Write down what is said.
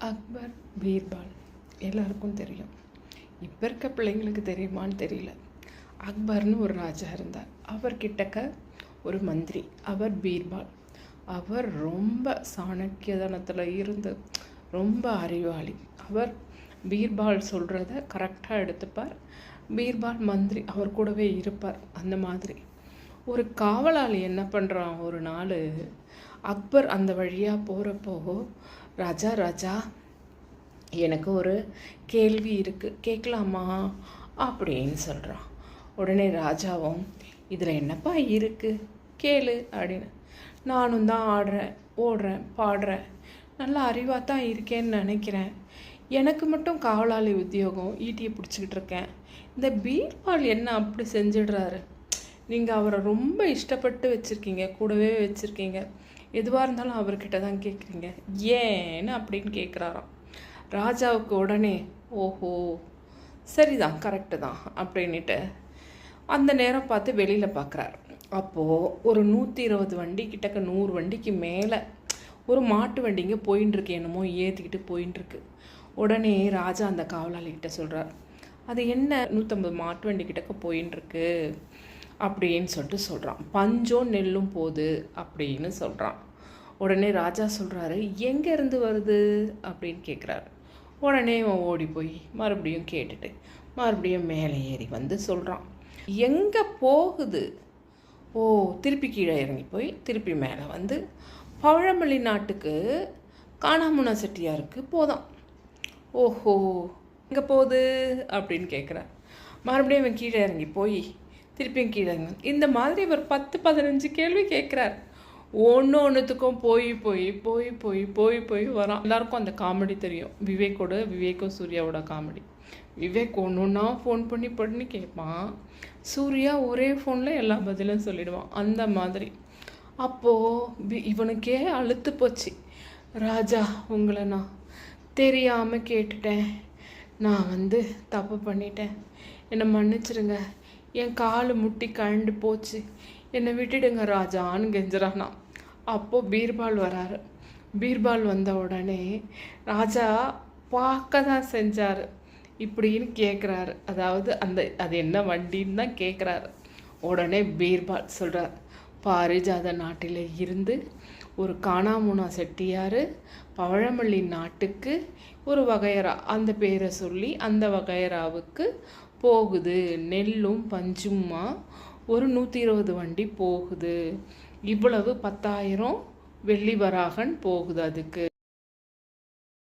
அக்பர், பீர்பால் எல்லாருக்கும் தெரியும். இப்போ இருக்க பிள்ளைங்களுக்கு தெரியுமான்னு தெரியல. அக்பர்னு ஒரு ராஜா இருந்தார். அவர்கிட்டக்க ஒரு மந்திரி, அவர் பீர்பால். அவர் ரொம்ப சாணக்கியதனத்தில் இருந்து ரொம்ப அறிவாளி. அவர் பீர்பால் சொல்கிறத கரெக்டாக எடுத்துப்பார். பீர்பால் மந்திரி அவர் கூடவே இருப்பார். அந்த மாதிரி ஒரு காவலாளி என்ன பண்ணுறான், ஒரு நாள் அக்பர் அந்த வழியாக போகிறப்போ, ராஜா ராஜா எனக்கு ஒரு கேள்வி இருக்குது, கேட்கலாமா அப்படின்னு சொல்கிறான். உடனே ராஜாவும், இதில் என்னப்பா இருக்குது கேளு அப்படின்னு. நானும் தான் ஆடுறேன், ஓடுறேன், பாடுறேன், நல்லா அறிவாக தான் இருக்கேன்னு நினைக்கிறேன். எனக்கு மட்டும் காவலாளி உத்தியோகம், ஈட்டியை பிடிச்சிக்கிட்டு இருக்கேன். இந்த பீர்பால் என்ன அப்படி செஞ்சிடுறாரு? நீங்கள் அவரை ரொம்ப இஷ்டப்பட்டு வச்சுருக்கீங்க, கூடவே வச்சுருக்கீங்க, எதுவாக இருந்தாலும் அவர்கிட்ட தான் கேட்குறீங்க, ஏன்னு அப்படின்னு கேட்குறாராம். ராஜாவுக்கு உடனே ஓஹோ சரிதான், கரெக்டு தான் அப்படின்ட்டு அந்த நேரம் பார்த்து வெளியில் பார்க்குறாரு. அப்போது ஒரு 120 வண்டி கிட்டக்க 100 வண்டிக்கு மேலே ஒரு மாட்டு வண்டிங்க போயின்ட்டுருக்கு, என்னமோ ஏற்றிக்கிட்டு போயின்ட்டுருக்கு. உடனே ராஜா அந்த காவலாளிகிட்ட சொல்கிறார், அது என்ன 150 மாட்டு வண்டி கிட்டக்க போயின்ட்டுருக்கு அப்படின்னு சொல்லிட்டு சொல்கிறான். பஞ்சம் நெல்லும் போகுது அப்படின்னு சொல்கிறான். உடனே ராஜா சொல்கிறாரு, எங்கேருந்து வருது அப்படின்னு கேட்குறாரு. உடனே அவன் ஓடி போய் மறுபடியும் கேட்டுட்டு மறுபடியும் மேலே ஏறி வந்து சொல்கிறான், எங்கே போகுது? ஓ, திருப்பி கீழே இறங்கி போய் திருப்பி மேலே வந்து பழமொழி நாட்டுக்கு காணாமுனா செட்டியாருக்கு போதான். ஓஹோ, எங்கே போகுது அப்படின்னு கேட்குறான். மறுபடியும் அவன் கீழே இறங்கி போய் திருப்பியும் கீழே இறங்கி இந்த மாதிரி ஒரு 10-15 கேள்வி கேட்குறார். ஒன்றுத்துக்கும் போய் போய் போய் போய் போய் போய் வரான். எல்லாருக்கும் அந்த காமெடி தெரியும், விவேக்கும் சூர்யாவோட காமெடி. விவேக் ஒன்றுன்னா ஃபோன் பண்ணி பண்ணி கேட்பான், சூர்யா ஒரே ஃபோனில் எல்லா பதிலும் சொல்லிடுவான். அந்த மாதிரி அப்போது இவனுக்கே அழுத்து போச்சு. ராஜா, உங்களை நான் தெரியாமல் கேட்டுட்டேன், நான் தப்பு பண்ணிட்டேன், என்னை மன்னிச்சிடுங்க, என் கால் முட்டி கழண்டு போச்சு, என்னை விட்டுடுங்க ராஜான்னு கெஞ்சுறானா. அப்போது பீர்பால் வராரு. பீர்பால் வந்த உடனே ராஜா பார்க்க தான் செஞ்சார் இப்படின்னு கேட்குறாரு. அதாவது அது என்ன வண்டின்னு தான் கேட்குறாரு. உடனே பீர்பால் சொல்கிறார், பாரிஜாத நாட்டில் இருந்து ஒரு காணாமுனா செட்டியார் பழமொழி நாட்டுக்கு ஒரு வகையறா, அந்த பேரை சொல்லி அந்த வகையறாவுக்கு போகுது, நெல்லும் பஞ்சுமா ஒரு 120 வண்டி போகுது, இவ்வளவு 10,000 வெள்ளி வராகன் போகுது அதுக்கு.